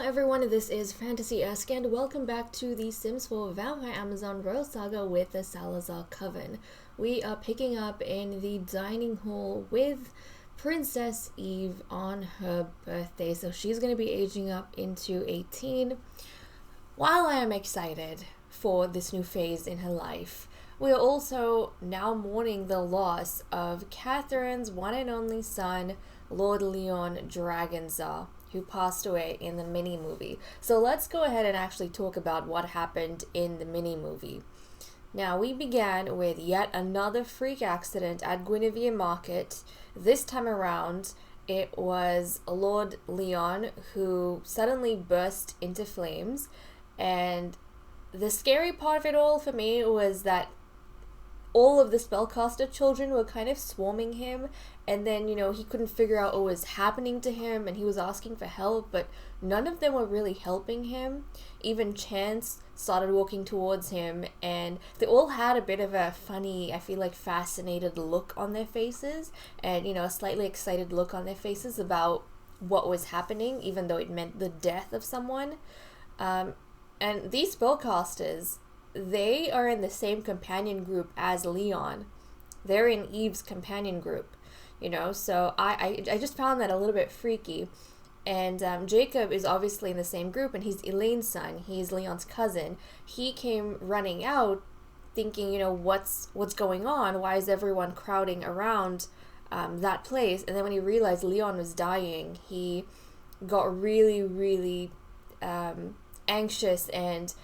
everyone, this is FantasyEsque and welcome back to the Sims 4 Vampire Amazon Royal Saga with the Salazar Coven. We are picking up in the dining hall with Princess Eve on her birthday, so she's going to be aging up into 18. While I am excited for this new phase in her life, we are also now mourning the loss of Catherine's one and only son, Lord Leon Dragonzar, who passed away in the mini-movie. So let's go ahead and actually talk about what happened in the mini-movie. Now, we began with yet another freak accident at Guinevere Market. This time around, it was Lord Leon who suddenly burst into flames. And the scary part of it all for me was that all of the spellcaster children were kind of swarming him, and then, he couldn't figure out what was happening to him, and he was asking for help, but none of them were really helping him. Even Chance started walking towards him, and they all had a bit of a funny, I feel like, fascinated look on their faces, and, a slightly excited look on their faces about what was happening, even though it meant the death of someone. And these spellcasters, they are in the same companion group as Leon. They're in Eve's companion group, so I just found that a little bit freaky. And Jakob is obviously in the same group, and he's Elaine's son. He's Leon's cousin. He came running out thinking, what's going on? Why is everyone crowding around that place? And then when he realized Leon was dying, he got really, really anxious and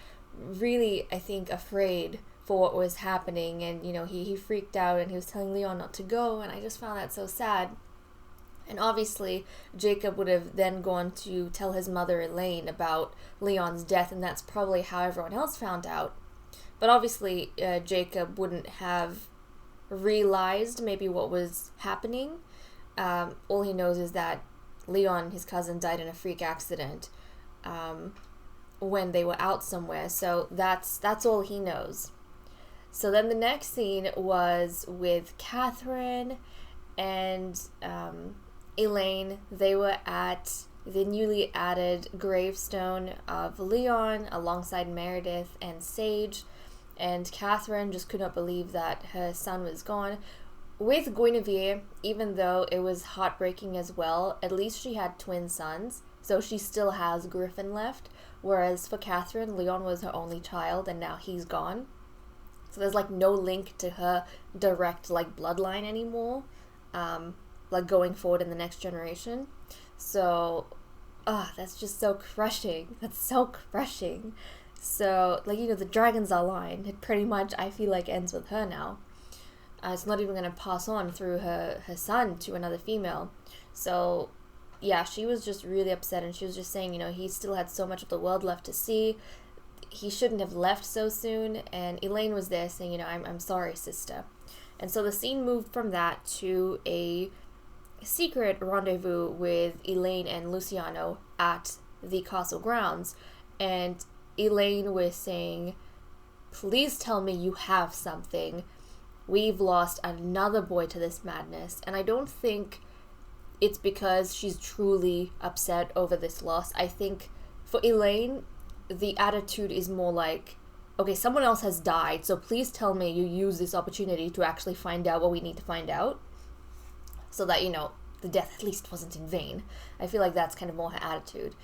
really, I think, afraid for what was happening, and he freaked out, and he was telling Leon not to go, and I just found that so sad. And obviously Jakob would have then gone to tell his mother Elaine about Leon's death, and that's probably how everyone else found out. But obviously Jakob wouldn't have realized maybe what was happening. All he knows is that Leon, his cousin, died in a freak accident when they were out somewhere, so that's all he knows. So then the next scene was with Catherine and Elaine. They were at the newly added gravestone of Leon alongside Meredith and Sage, and Catherine just could not believe that her son was gone. With Guinevere, even though it was heartbreaking as well, at least she had twin sons, so she still has Griffin left. Whereas for Catherine, Leon was her only child, and now he's gone. So there's no link to her direct bloodline anymore, going forward in the next generation. So, that's just so crushing. That's so crushing. So, the Dragonzar line, it pretty much, I feel like, ends with her now. It's not even going to pass on through her son to another female. So, yeah, she was just really upset, and she was just saying, he still had so much of the world left to see. He shouldn't have left so soon, and Elaine was there saying, I'm sorry, sister. And so the scene moved from that to a secret rendezvous with Elaine and Luciano at the castle grounds, and Elaine was saying, please tell me you have something. We've lost another boy to this madness, and I don't think it's because she's truly upset over this loss. I think for Elaine, the attitude is more like, okay, someone else has died, so please tell me you use this opportunity to actually find out what we need to find out, so that, the death at least wasn't in vain. I feel like that's kind of more her attitude.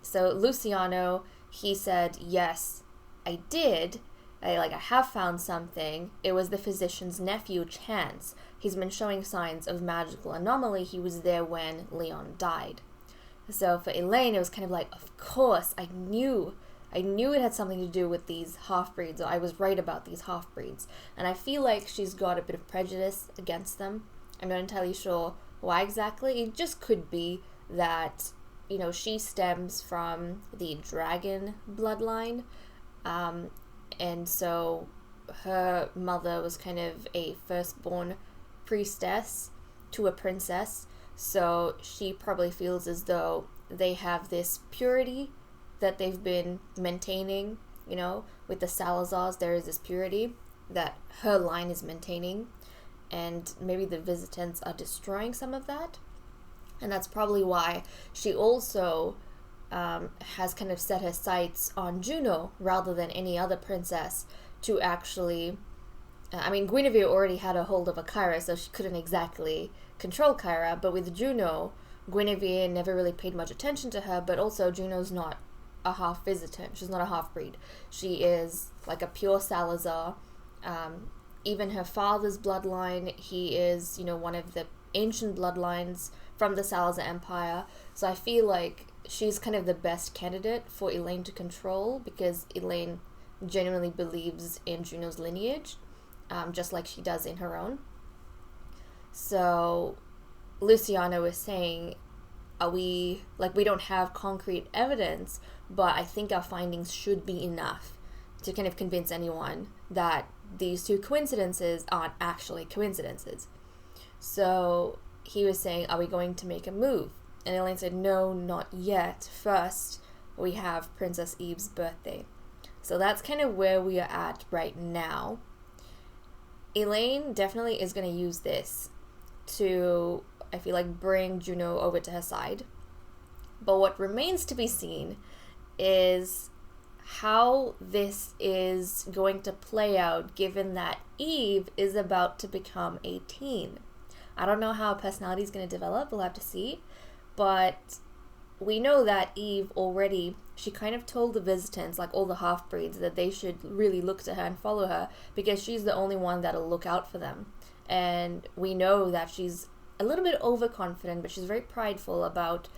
So Luciano, he said, yes, I did. I have found something. It was the physician's nephew, Chance. He's been showing signs of magical anomaly. He was there when Leon died. So for Elaine, it was kind of like, of course, I knew it had something to do with these half-breeds, or I was right about these half-breeds. And I feel like she's got a bit of prejudice against them. I'm not entirely sure why exactly. It just could be that, she stems from the dragon bloodline. And so her mother was kind of a firstborn priestess to a princess, so she probably feels as though they have this purity that they've been maintaining, with the Salazars. There is this purity that her line is maintaining, and maybe the visitants are destroying some of that. And that's probably why she also has kind of set her sights on Juno rather than any other princess to actually... Guinevere already had a hold of Kyra, so she couldn't exactly control Kyra, but with Juno, Guinevere never really paid much attention to her, but also Juno's not a half visitant. She's not a half-breed. She is like a pure Salazar. Even her father's bloodline, he is, one of the ancient bloodlines from the Salazar Empire. So I feel like she's kind of the best candidate for Elaine to control, because Elaine genuinely believes in Juno's lineage, just like she does in her own. So Luciano was saying, we don't have concrete evidence, but I think our findings should be enough to kind of convince anyone that these two coincidences aren't actually coincidences. So he was saying, are we going to make a move? And Elaine said, no, not yet. First, we have Princess Eve's birthday. So that's kind of where we are at right now. Elaine definitely is going to use this to, I feel like, bring Juno over to her side. But what remains to be seen is how this is going to play out, given that Eve is about to become 18. I don't know how her personality is going to develop. We'll have to see. But we know that Eve already, she kind of told the visitants, like all the half-breeds, that they should really look to her and follow her, because she's the only one that'll look out for them. And we know that she's a little bit overconfident, but she's very prideful about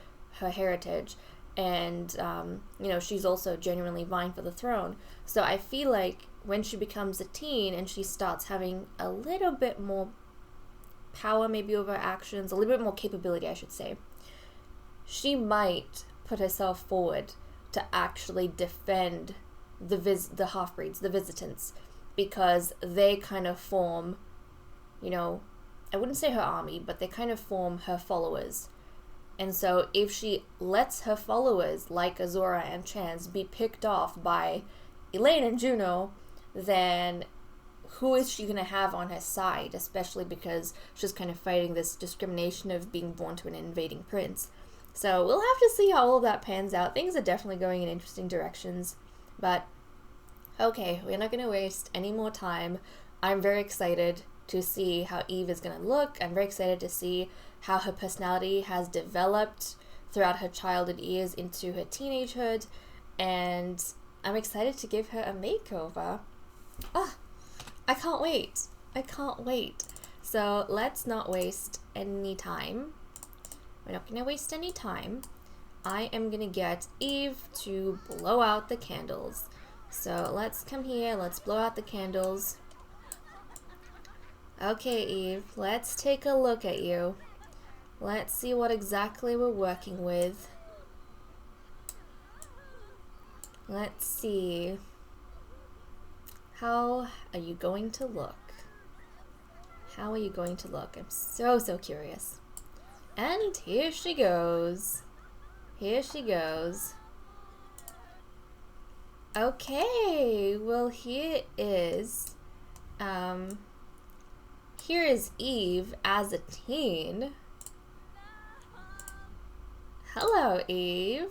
her heritage. And, she's also genuinely vying for the throne. So I feel like when she becomes a teen and she starts having a little bit more power maybe over her actions, a little bit more capability, I should say, she might put herself forward to actually defend the half-breeds, the visitants, because they kind of form, I wouldn't say her army, but they kind of form her followers. And so if she lets her followers, like Azora and Chance, be picked off by Elaine and Juno, then who is she going to have on her side, especially because she's kind of fighting this discrimination of being born to an invading prince. So we'll have to see how all of that pans out. Things are definitely going in interesting directions. But, okay, we're not going to waste any more time. I'm very excited to see how Eve is going to look. I'm very excited to see how her personality has developed throughout her childhood years into her teenagehood. And I'm excited to give her a makeover. I can't wait. I can't wait. So let's not waste any time. We're not going to waste any time. I am going to get Eve to blow out the candles. So let's come here. Let's blow out the candles. Okay, Eve. Let's take a look at you. Let's see what exactly we're working with. Let's see. How are you going to look? How are you going to look? I'm so curious. And here she goes. Here she goes. Okay, well here is Eve as a teen. Hello, Eve.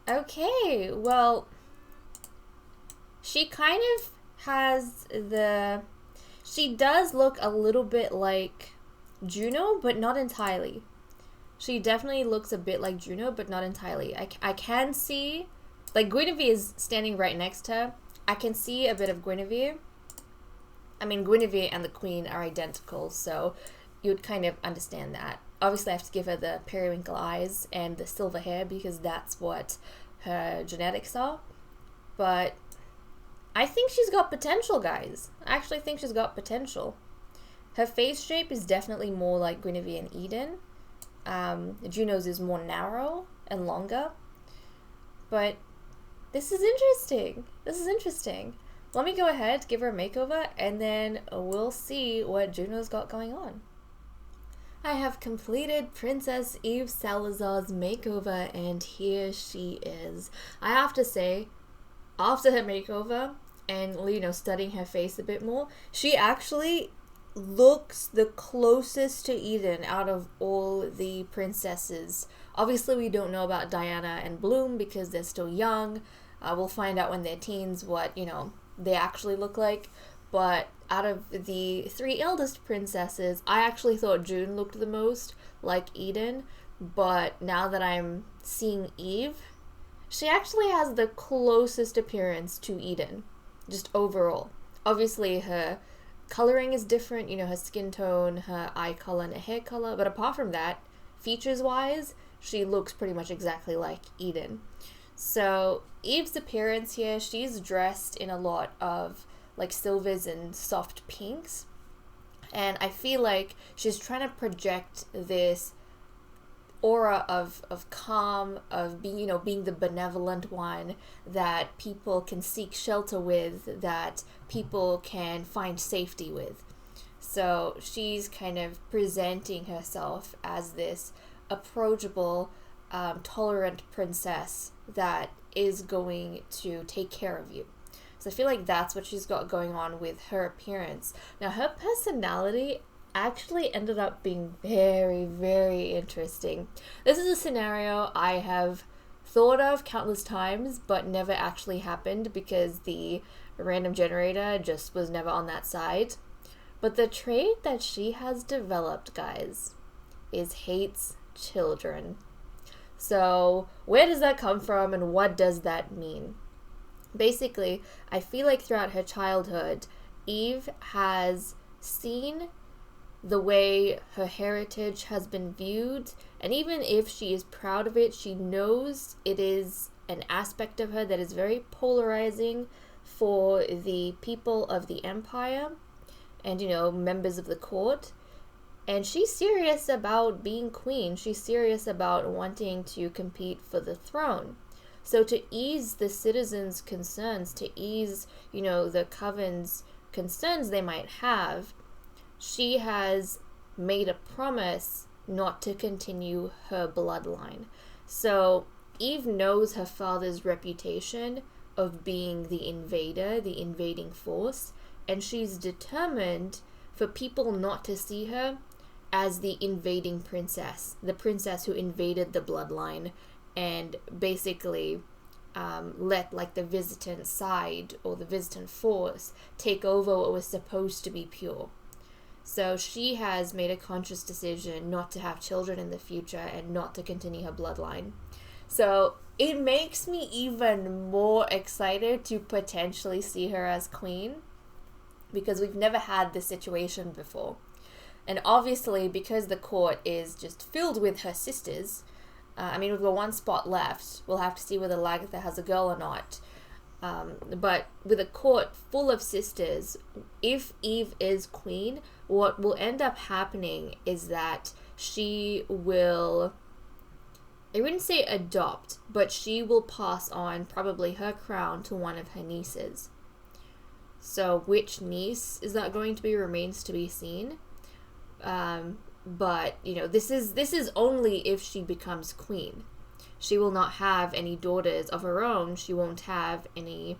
Okay, well, she kind of has she does look a little bit like Juno, but not entirely. She definitely looks a bit like Juno, but not entirely. I can see, like, Guinevere is standing right next to her. I can see a bit of Guinevere. I mean, Guinevere and the Queen are identical, so you would kind of understand that. Obviously, I have to give her the periwinkle eyes and the silver hair because that's what her genetics are. But I think she's got potential, guys. I actually think she's got potential. Her face shape is definitely more like Guinevere and Eden. Juno's is more narrow and longer. But this is interesting. This is interesting. Let me go ahead, give her a makeover, and then we'll see what Juno's got going on. I have completed Princess Eve Salazar's makeover, and here she is. I have to say, after her makeover, and, studying her face a bit more, she actually looks the closest to Eden out of all the princesses Obviously, we don't know about Diana and Bloom because they're still young. We'll find out when they're teens what, they actually look like. But out of the 3 eldest princesses, I actually thought June looked the most like Eden. But now that I'm seeing Eve, she actually has the closest appearance to Eden, just overall. Obviously, her coloring is different, her skin tone, her eye color, and her hair color. But apart from that, features-wise, she looks pretty much exactly like Eden. So Eve's appearance here, she's dressed in a lot of like silvers and soft pinks. And I feel like she's trying to project this aura of calm, of being the benevolent one that people can seek shelter with, that people can find safety with. So she's kind of presenting herself as this approachable, tolerant princess that is going to take care of you. So I feel like that's what she's got going on with her appearance. Now, her personality actually ended up being very, very interesting. This is a scenario I have thought of countless times, but never actually happened because the random generator just was never on that side. But the trait that she has developed, guys, is hates children. So where does that come from and what does that mean? Basically, I feel like throughout her childhood, Eve has seen the way her heritage has been viewed, and even if she is proud of it, she knows it is an aspect of her that is very polarizing for the people of the empire and, members of the court. And she's serious about being queen. She's serious about wanting to compete for the throne. So to ease the citizens' concerns, to ease, the coven's concerns they might have, she has made a promise not to continue her bloodline. So Eve knows her father's reputation of being the invader, the invading force, and she's determined for people not to see her as the invading princess, the princess who invaded the bloodline and basically let the visitant side or the visitant force take over what was supposed to be pure. So she has made a conscious decision not to have children in the future and not to continue her bloodline. So it makes me even more excited to potentially see her as queen because we've never had this situation before. And obviously, because the court is just filled with her sisters, we've got 1 spot left. We'll have to see whether Lagatha has a girl or not. But with a court full of sisters, if Eve is queen, what will end up happening is that she will, I wouldn't say adopt, but she will pass on probably her crown to one of her nieces. So which niece is that going to be remains to be seen. But this is only if she becomes queen. She will not have any daughters of her own. She won't have any,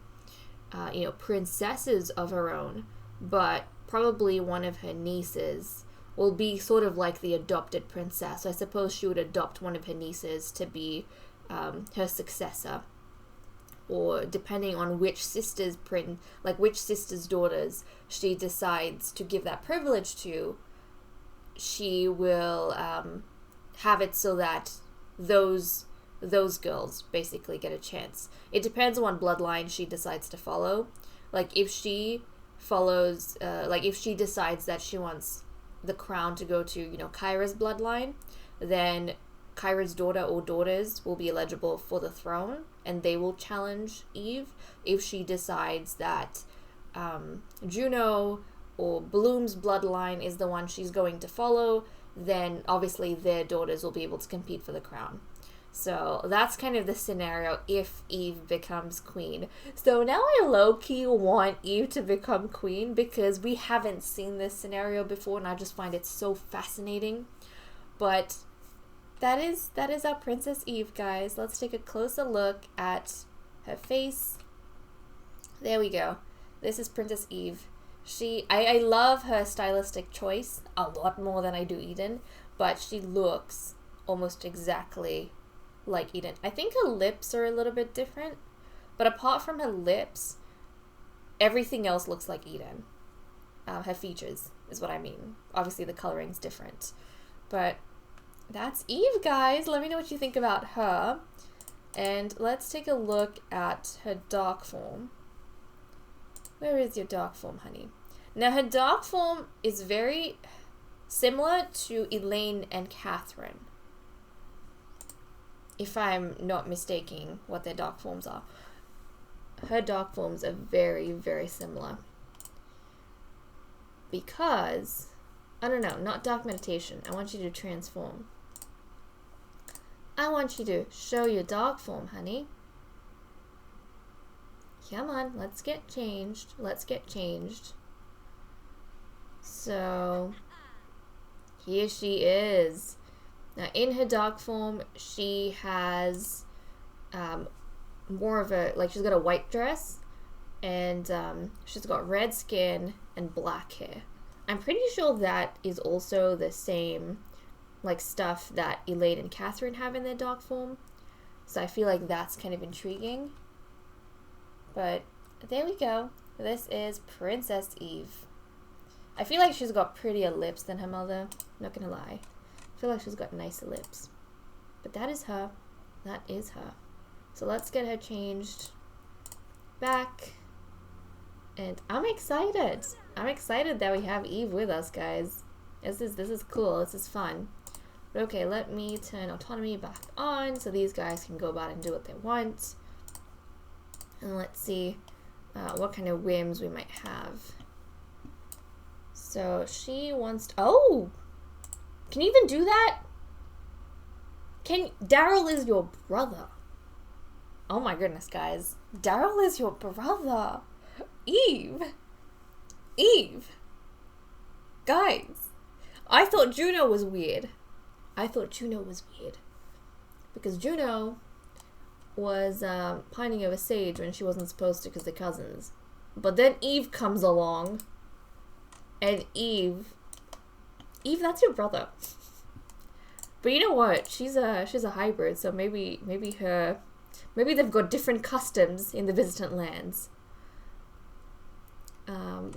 princesses of her own. But probably one of her nieces will be sort of like the adopted princess. So I suppose she would adopt one of her nieces to be her successor. Or depending on which sister's daughters she decides to give that privilege to, she will have it so that those girls basically get a chance. It depends on what bloodline she decides to follow. If she follows, if she decides that she wants the crown to go to, Kyra's bloodline, then Kyra's daughter or daughters will be eligible for the throne, and they will challenge Eve. If she decides that Juno or Bloom's bloodline is the one she's going to follow, then obviously their daughters will be able to compete for the crown. So that's kind of the scenario if Eve becomes queen. So now I low-key want Eve to become queen because we haven't seen this scenario before, and I just find it so fascinating. But that is our Princess Eve, guys. Let's take a closer look at her face. There we go. This is Princess Eve. I love her stylistic choice a lot more than I do Eden, but she looks almost exactly like Eden. I think her lips are a little bit different, but apart from her lips, everything else looks like Eden. Her features is what I mean. Obviously the coloring's different, but that's Eve, guys. Let me know what you think about her. And let's take a look at her dark form. Where is your dark form, honey? Now her dark form is very similar to Elaine and Catherine, if I'm not mistaking what their dark forms are. Her dark forms are very, very similar. Because, I don't know, not dark meditation. I want you to transform. I want you to show your dark form, honey. Come on, let's get changed. Let's get changed. So, here she is. Now, in her dark form, she has more of a, like, she's got a white dress, and she's got red skin and black hair. I'm pretty sure that is also the same, like, stuff that Elaine and Catherine have in their dark form. So I feel like that's kind of intriguing. But there we go. This is Princess Eve. I feel like she's got prettier lips than her mother. Not gonna lie. I feel like she's got nicer lips. But that is her. That is her. So let's get her changed back. And I'm excited. I'm excited that we have Eve with us, guys. This is cool. This is fun. But okay, let me turn autonomy back on so these guys can go about and do what they want. And let's see what kind of whims we might have. So she wants to, oh! Can you even do that? Daryl is your brother. Oh my goodness, guys. Daryl is your brother. Eve. Guys. I thought Juno was weird. Because Juno was pining over Sage when she wasn't supposed to because they're cousins. But then Eve comes along. And Eve, that's your brother. But you know what? She's a hybrid, so maybe they've got different customs in the visitant lands.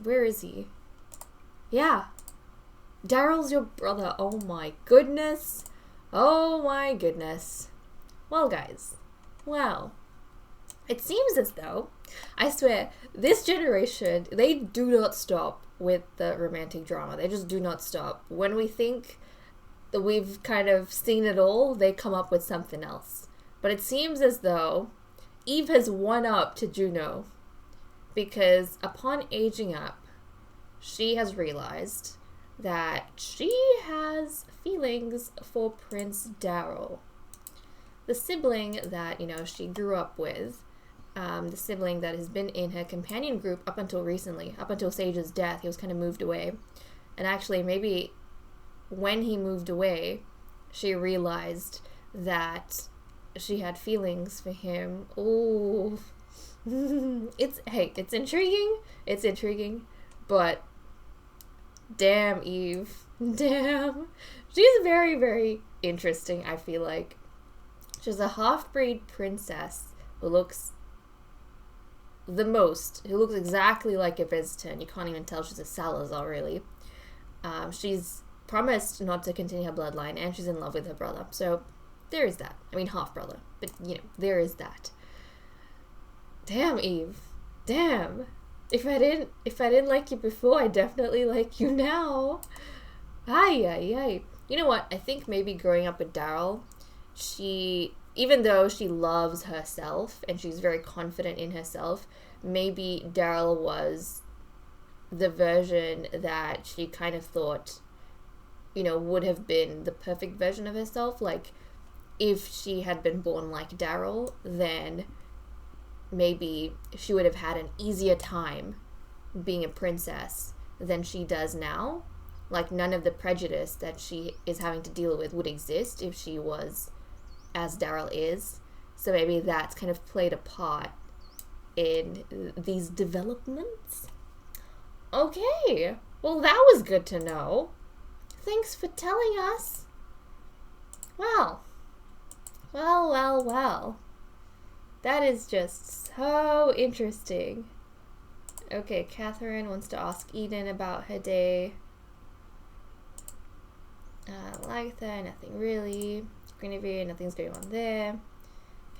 Where is he? Yeah. Daryl's your brother. Oh my goodness. Oh my goodness. Well, guys. Well, it seems as though, I swear, this generation, they do not stop with the romantic drama. They just do not stop. When we think that we've kind of seen it all, they come up with something else. But it seems as though Eve has won up to Juno, because upon aging up, she has realized that she has feelings for Prince Daryl, the sibling that, she grew up with, the sibling that has been in her companion group up until recently, up until Sage's death. He was kind of moved away. And actually, maybe when he moved away, she realized that she had feelings for him. Ooh. It's intriguing, but damn, Eve. Damn. She's very, very interesting, I feel like. She's a half-breed princess who looks exactly like a visitant. You can't even tell she's a Salazar, really. She's promised not to continue her bloodline, and she's in love with her brother. So there is that. I mean, half-brother. But, there is that. Damn, Eve. Damn. If I didn't like you before, I definitely like you now. Ay. You know what? I think maybe growing up with Daryl, even though she loves herself and she's very confident in herself, maybe Daryl was the version that she kind of thought, would have been the perfect version of herself. Like, if she had been born like Daryl, then maybe she would have had an easier time being a princess than she does now. Like, none of the prejudice that she is having to deal with would exist if she was as Daryl is. So maybe that's kind of played a part in these developments. Okay, well, that was good to know. Thanks for telling us. Well. Well, well, well. That is just so interesting. Okay, Catherine wants to ask Eden about her day. Litha, nothing really. Guinevere, nothing's going on there.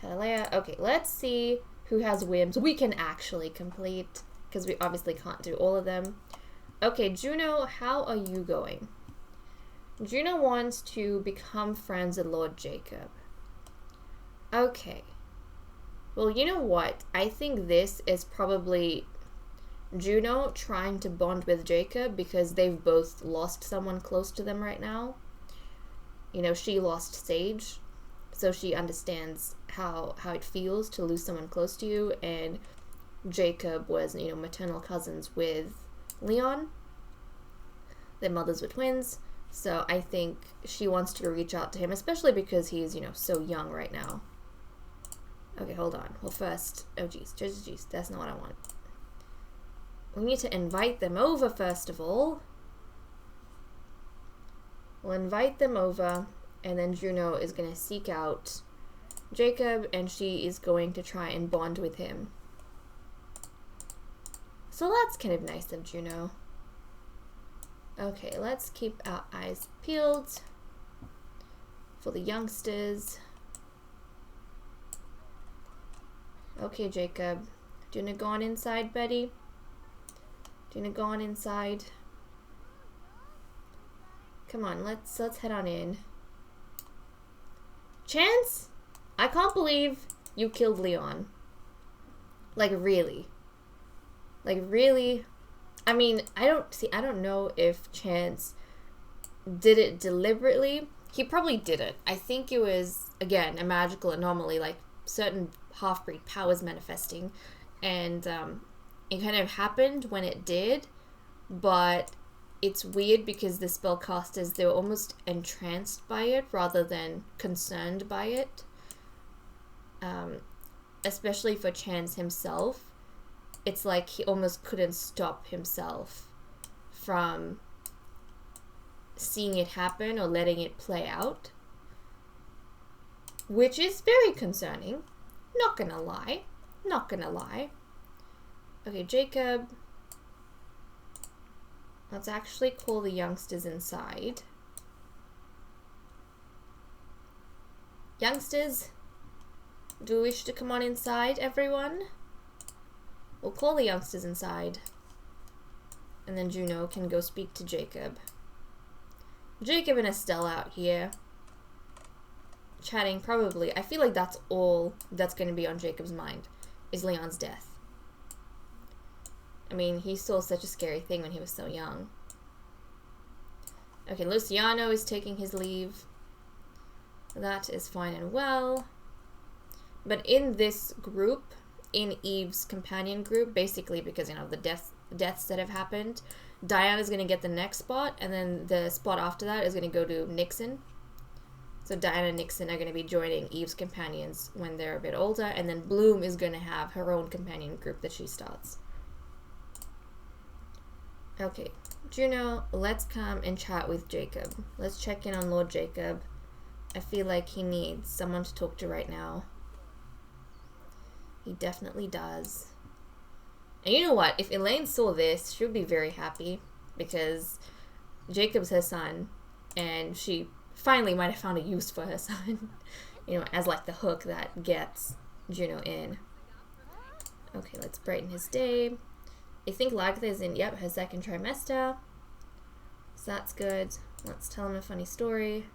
Catalea. Okay, let's see who has whims we can actually complete, because we obviously can't do all of them. Okay, Juno, how are you going? Juno wants to become friends with Lord Jacob. Okay. Well, you know what? I think this is probably Juno trying to bond with Jacob because they've both lost someone close to them right now. You know, she lost Sage, so she understands how it feels to lose someone close to you, and Jacob was, you know, maternal cousins with Leon. Their mothers were twins, so I think she wants to reach out to him, especially because he's, you know, so young right now. Okay, hold on. Well, first, oh geez, that's not what I want. We need to invite them over first of all. We'll invite them over, and then Juno is going to seek out Jacob, and she is going to try and bond with him. So that's kind of nice of Juno. Okay, let's keep our eyes peeled for the youngsters. Okay, Jacob. Do you want to go on inside, buddy? Do you want to go on inside? Come on, let's head on in. Chance? I can't believe you killed Leon. Like, really? Like, really? I mean, I don't know if Chance did it deliberately. He probably didn't. I think it was, again, a magical anomaly, like certain half-breed powers manifesting. And it kind of happened when it did, but it's weird because the spellcasters, they were almost entranced by it rather than concerned by it. Especially for Chance himself. It's like he almost couldn't stop himself from seeing it happen or letting it play out. Which is very concerning. Not gonna lie. Not gonna lie. Okay, Jacob. Let's actually call the youngsters inside. Youngsters, do you wish to come on inside, everyone? We'll call the youngsters inside. And then Juno can go speak to Jacob. Jacob and Estelle out here. Chatting, probably. I feel like that's all that's going to be on Jacob's mind, is Leon's death. I mean, he saw such a scary thing when he was so young. Okay, Luciano is taking his leave. That is fine and well. But in this group, in Eve's companion group, basically because, you know, the deaths that have happened, Diana's going to get the next spot, and then the spot after that is going to go to Nixon. So Diana and Nixon are going to be joining Eve's companions when they're a bit older, and then Bloom is going to have her own companion group that she starts. Okay, Juno, let's come and chat with Jacob. Let's check in on Lord Jacob. I feel like he needs someone to talk to right now. He definitely does. And you know what? If Elaine saw this, she would be very happy because Jacob's her son, and she finally might have found a use for her son. You know, as like the hook that gets Juno in. Okay, let's brighten his day. I think Litha is in, yep, her second trimester. So that's good. Let's tell him a funny story.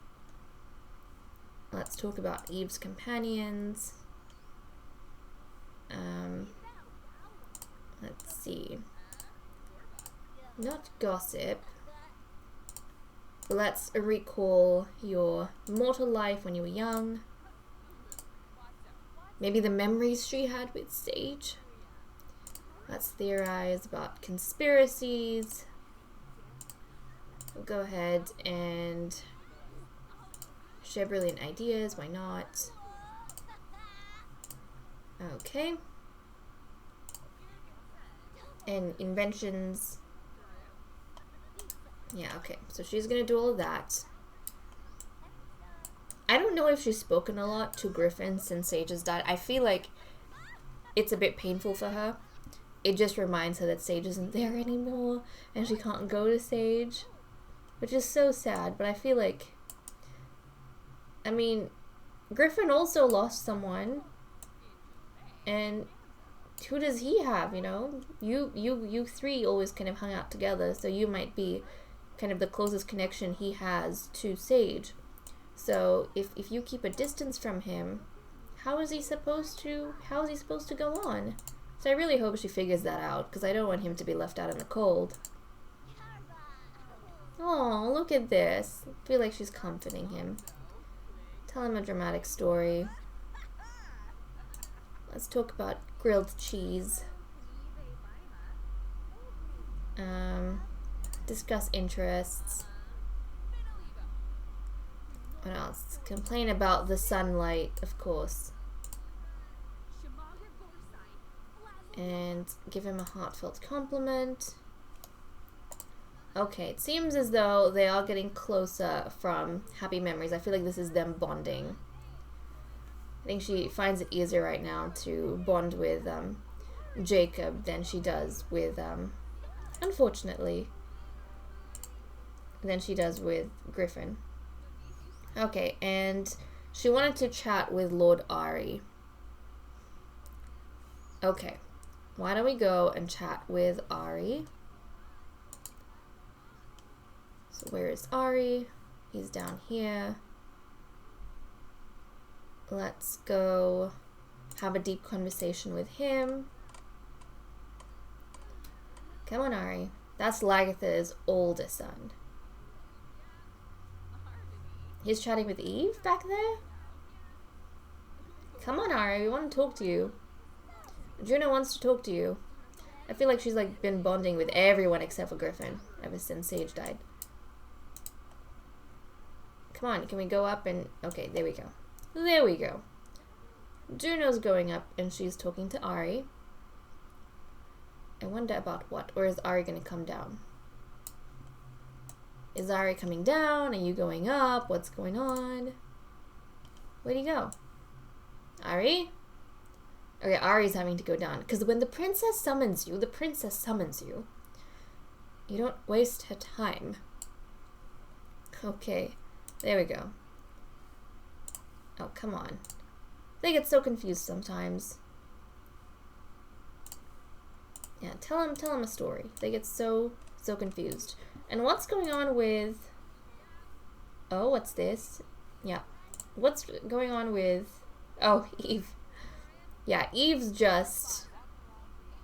Let's talk about Eve's companions. Let's see. Not gossip. But let's recall your mortal life when you were young. Maybe the memories she had with Sage. Let's theorize about conspiracies. We'll go ahead and share brilliant ideas. Why not? Okay. And inventions. Yeah, okay. So she's gonna do all of that. I don't know if she's spoken a lot to Griffin since Sage has died. I feel like it's a bit painful for her. It just reminds her that Sage isn't there anymore and she can't go to Sage, which is so sad. But I feel like, I mean, Griffin also lost someone, and who does he have, you know? You three always kind of hung out together, so you might be kind of the closest connection he has to Sage. So if you keep a distance from him, how is he supposed to go on? So I really hope she figures that out, because I don't want him to be left out in the cold. Oh, look at this. I feel like she's comforting him. Tell him a dramatic story. Let's talk about grilled cheese. Discuss interests. What else? Complain about the sunlight, of course. And give him a heartfelt compliment. Okay, it seems as though they are getting closer from happy memories. I feel like this is them bonding. I think she finds it easier right now to bond with Jakob than she does with, unfortunately, than she does with Griffin. Okay, and she wanted to chat with Lord Ari. Okay, why don't we go and chat with Ari? So where is Ari? He's down here. Let's go have a deep conversation with him. Come on, Ari. That's Lagatha's oldest son. He's chatting with Eve back there? Come on, Ari. We want to talk to you. Juno wants to talk to you. I feel like she's like been bonding with everyone except for Griffin ever since Sage died. Come on, can we go up and... Okay, there we go. There we go. Juno's going up and she's talking to Ari. I wonder about what? Or is Ari going to come down? Is Ari coming down? Are you going up? What's going on? Where'd he go? Ari? Okay, Ari's having to go down. Because when the princess summons you, you don't waste her time. Okay, there we go. Oh, come on. They get so confused sometimes. Yeah, tell him a story. They get so confused. And what's going on with... Oh, what's this? Yeah. What's going on with... Oh, Eve. Yeah, Eve's just...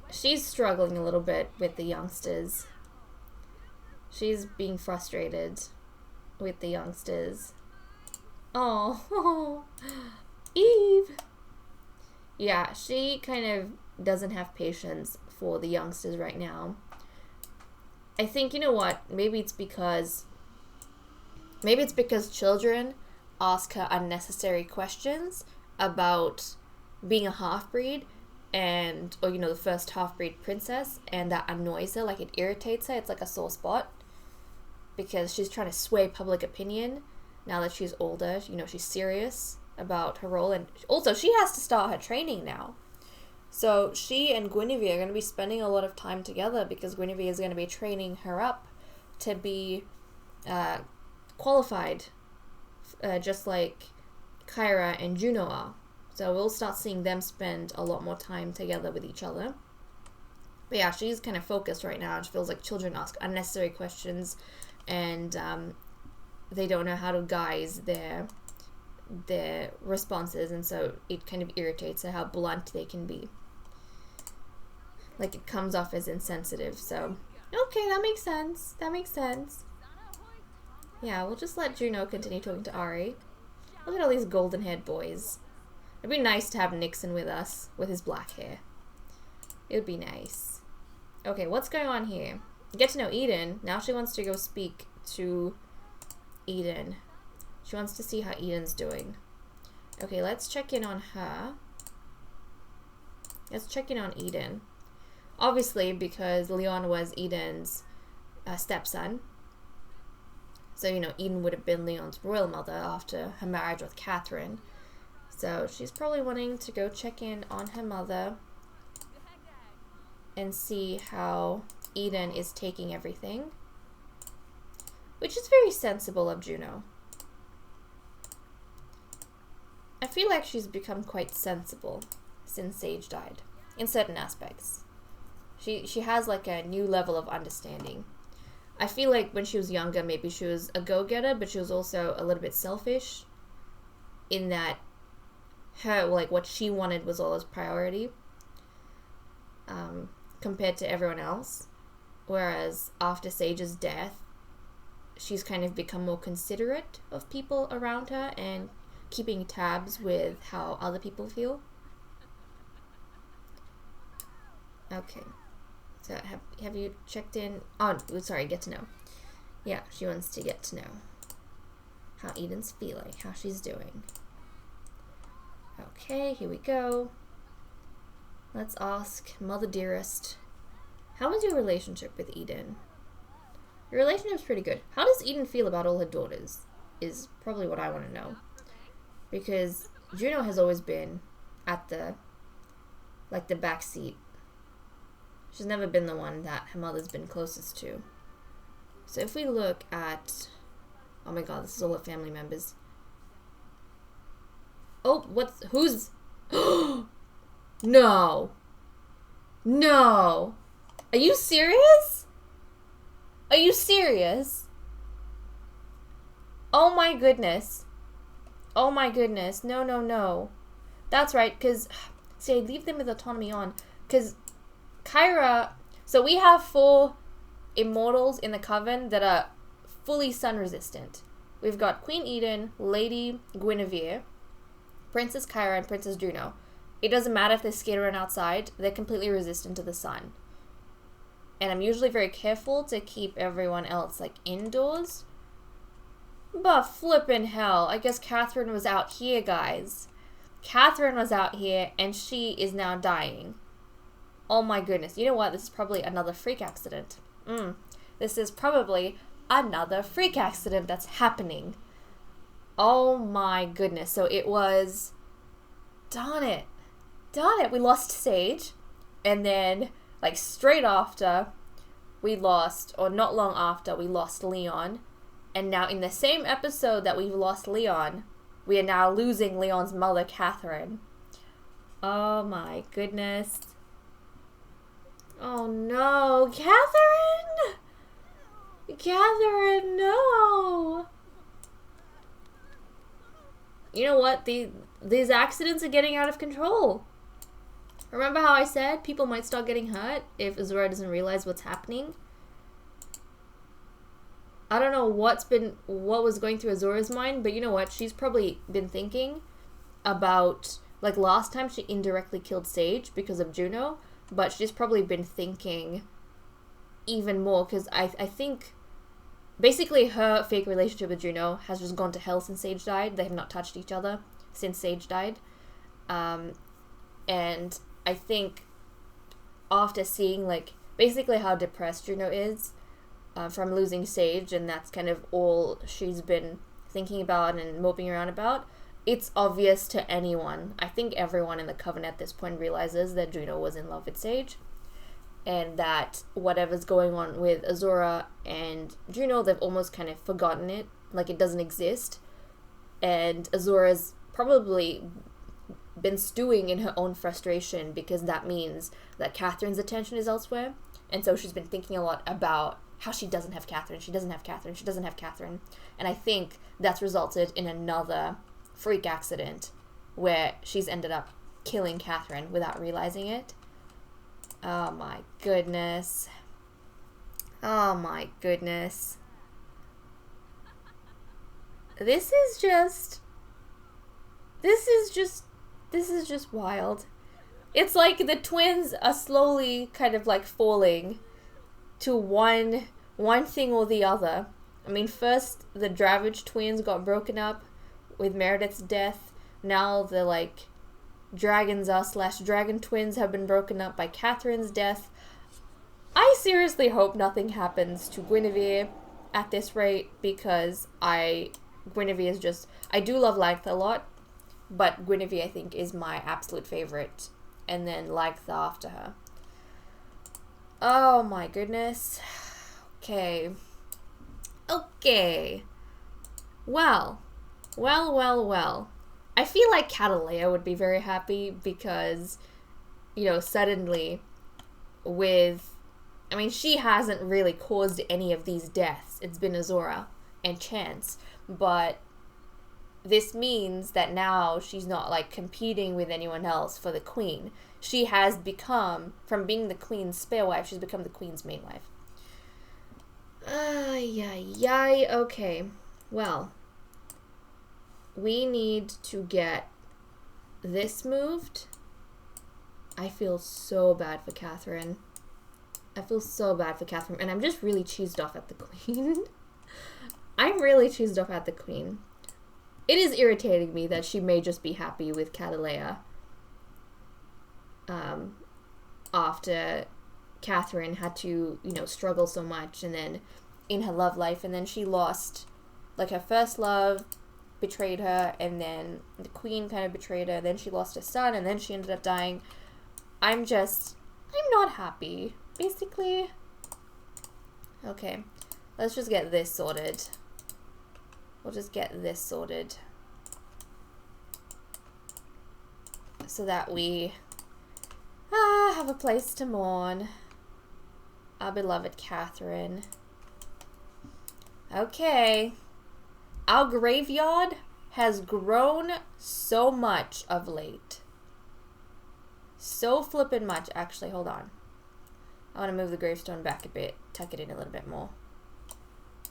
She's struggling a little bit with the youngsters. She's being frustrated with the youngsters. Oh, Eve! Yeah, she kind of doesn't have patience for the youngsters right now. I think, you know what, maybe it's because children ask her unnecessary questions about being a half-breed or, you know, the first half-breed princess, and that annoys her, like it irritates her. It's like a sore spot because she's trying to sway public opinion now that she's older. You know, she's serious about her role, and also she has to start her training now. So she and Guinevere are going to be spending a lot of time together because Guinevere is going to be training her up to be qualified, just like Kyra and Juno are. So we'll start seeing them spend a lot more time together with each other. But yeah, she's kind of focused right now. It feels like children ask unnecessary questions, and they don't know how to guise their responses, and so it kind of irritates her how blunt they can be. Like, it comes off as insensitive, so... Okay, that makes sense. That makes sense. Yeah, we'll just let Juno continue talking to Ari. Look at all these golden-haired boys. It'd be nice to have Nixon with us, with his black hair. It would be nice. Okay, what's going on here? Get to know Eden. Now she wants to go speak to Eden. She wants to see how Eden's doing. Okay, let's check in on her. Let's check in on Eden. Obviously, because Leon was Eden's stepson. So, you know, Eden would have been Leon's royal mother after her marriage with Catherine. So she's probably wanting to go check in on her mother and see how Eden is taking everything. Which is very sensible of Juno. I feel like she's become quite sensible since Sage died, in certain aspects. She has like a new level of understanding. I feel like when she was younger, maybe she was a go-getter, but she was also a little bit selfish in that her, like, what she wanted was always priority compared to everyone else. Whereas after Sage's death, she's kind of become more considerate of people around her and keeping tabs with how other people feel. Okay. So have you checked in? Oh, sorry, get to know. Yeah, she wants to get to know how Eden's feeling, how she's doing. Okay, here we go. Let's ask Mother Dearest, how is your relationship with Eden? Your relationship's pretty good. How does Eden feel about all her daughters? Is probably what I want to know. Because Juno has always been at the back seat. She's never been the one that her mother's been closest to. So if we look at... Oh my god, this is all her family members. Oh, who's... No. No. Are you serious? Are you serious? Oh my goodness. Oh my goodness. No, no, no. That's right, because... See, I leave them with autonomy on. Because Kyra... So we have 4 immortals in the Coven that are fully sun-resistant. We've got Queen Eden, Lady Guinevere, Princess Kyra, and Princess Juno. It doesn't matter if they skate around outside. They're completely resistant to the sun. And I'm usually very careful to keep everyone else, like, indoors. But flippin' hell, I guess Catherine was out here, guys. Catherine was out here, and she is now dying. Oh my goodness. You know what? This is probably another freak accident. This is probably another freak accident that's happening. Oh my goodness. So it was... Darn it. Darn it. We lost Sage. And then, like, straight after, we lost, or not long after, we lost Leon. And now in the same episode that we've lost Leon, we are now losing Leon's mother, Catherine. Oh my goodness. Oh no. Catherine! Catherine, no! You know what? These accidents are getting out of control. Remember how I said people might start getting hurt if Azura doesn't realize what's happening? I don't know what was going through Azura's mind, but you know what? She's probably been thinking about, like, last time she indirectly killed Sage because of Juno, but she's probably been thinking even more, because I think basically her fake relationship with Juno has just gone to hell since Sage died. They have not touched each other since Sage died. And I think after seeing, like, basically how depressed Juno is from losing Sage, and that's kind of all she's been thinking about and moping around about, it's obvious to anyone. I think everyone in the Coven at this point realizes that Juno was in love with Sage, and that whatever's going on with Azura and Juno, they've almost kind of forgotten it, like it doesn't exist. And Azura's probably been stewing in her own frustration, because that means that Catherine's attention is elsewhere, and so she's been thinking a lot about how she doesn't have Catherine, she doesn't have Catherine, she doesn't have Catherine. And I think that's resulted in another freak accident where she's ended up killing Catherine without realizing it. Oh my goodness. Oh my goodness. This is just wild. It's like the twins are slowly kind of like falling to one thing or the other. I mean, first the Dravage twins got broken up with Meredith's death. Now the, like, Dragons / Dragon twins have been broken up by Catherine's death. I seriously hope nothing happens to Guinevere at this rate because Guinevere is just, I do love Lagtha a lot, but Guinevere I think is my absolute favorite, and then Lagtha after her. Oh my goodness. Okay. Well. I feel like Catalea would be very happy because, you know, suddenly with, I mean, she hasn't really caused any of these deaths. It's been Azora and Chance, but this means that now she's not like competing with anyone else for the queen. She has become, from being the queen's spare wife, she's become the queen's main wife. Okay. Well, we need to get this moved. I feel so bad for Catherine. And I'm just really cheesed off at the queen. It is irritating me that she may just be happy with Catalea. After Catherine had to, you know, struggle so much, and then in her love life, and then she lost, like, her first love betrayed her, and then the queen kind of betrayed her, then she lost her son, and then she ended up dying. I'm not happy, basically. Okay, let's just get this sorted. We'll just get this sorted so that we have a place to mourn our beloved Catherine. Okay. Our graveyard has grown so much of late. So flippin' much. Actually, hold on. I want to move the gravestone back a bit. Tuck it in a little bit more.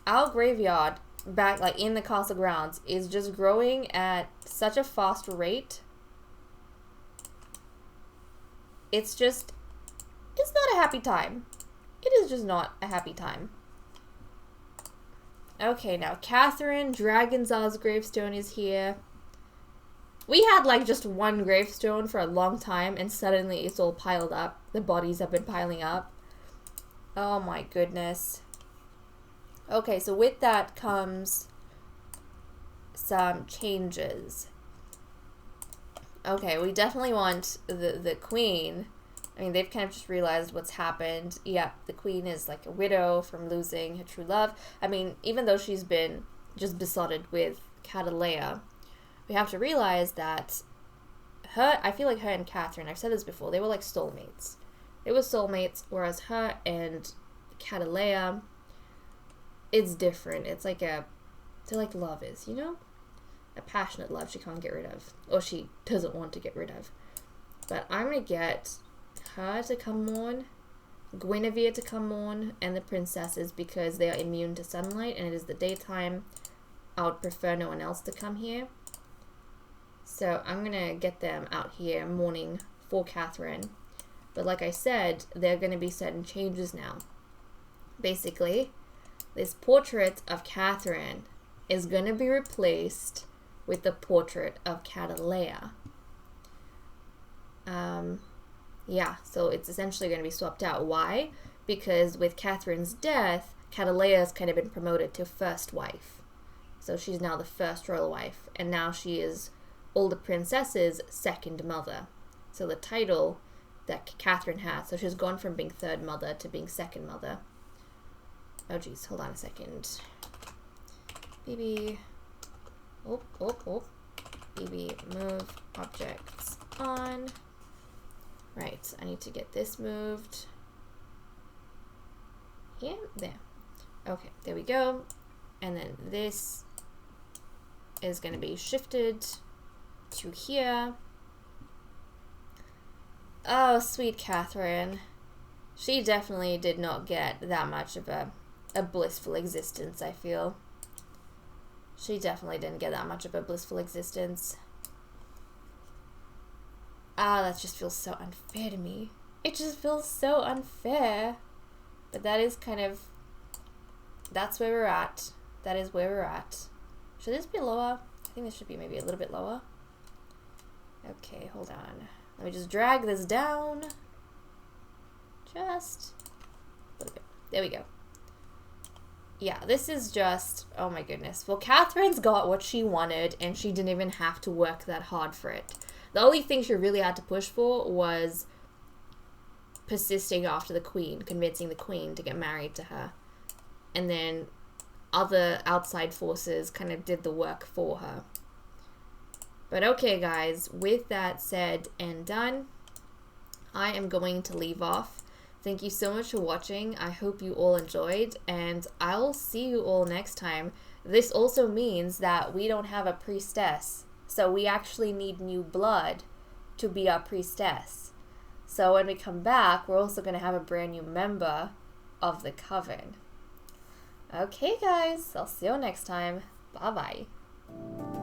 Our graveyard, back like in the castle grounds, is just growing at such a fast rate. It's not a happy time. It is just not a happy time. Okay, now Catherine Dragonzar's gravestone is here. We had like just one gravestone for a long time, and suddenly it's all piled up. The bodies have been piling up. Oh my goodness. Okay, so with that comes some changes. Okay, we definitely want the queen. I mean, they've kind of just realized what's happened. Yeah, the queen is like a widow from losing her true love. I mean, even though she's been just besotted with Catalea, we have to realize that I feel like her and Catherine, I've said this before, they were like soulmates. They were soulmates, whereas her and Catalea, it's different. It's like they're like love is, you know? A passionate love she can't get rid of. Or she doesn't want to get rid of. But I'm going to get her to come on, Guinevere to come on, and the princesses because they are immune to sunlight and it is the daytime. I would prefer no one else to come here. So I'm going to get them out here mourning for Catherine. But like I said, there are going to be certain changes now. Basically, this portrait of Catherine is going to be replaced with the portrait of Catalea. Yeah, so it's essentially going to be swapped out. Why? Because with Catherine's death, Catalea has kind of been promoted to first wife. So she's now the first royal wife, and now she is all the princesses' second mother. So the title that Catherine has, so she's gone from being third mother to being second mother. Oh geez, hold on a second. Baby, baby, move objects on. Right, I need to get this moved. Here, there. Okay, there we go. And then this is going to be shifted to here. Oh, sweet Catherine. She definitely did not get that much of a blissful existence, I feel. She definitely didn't get that much of a blissful existence. Ah, that just feels so unfair to me. It just feels so unfair. But that is kind of... That's where we're at. That is where we're at. Should this be lower? I think this should be maybe a little bit lower. Okay, hold on. Let me just drag this down. Just a little bit. There we go. yeah, this is just, oh my goodness. Well, Catherine's got what she wanted, and she didn't even have to work that hard for it. The only thing she really had to push for was persisting after the queen, convincing the queen to get married to her. And then other outside forces kind of did the work for her. But okay, guys, with that said and done, I am going to leave off. Thank you so much for watching. I hope you all enjoyed, and I'll see you all next time. This also means that we don't have a priestess, so we actually need new blood to be our priestess. So when we come back, we're also going to have a brand new member of the coven. Okay, guys, I'll see you next time. Bye-bye.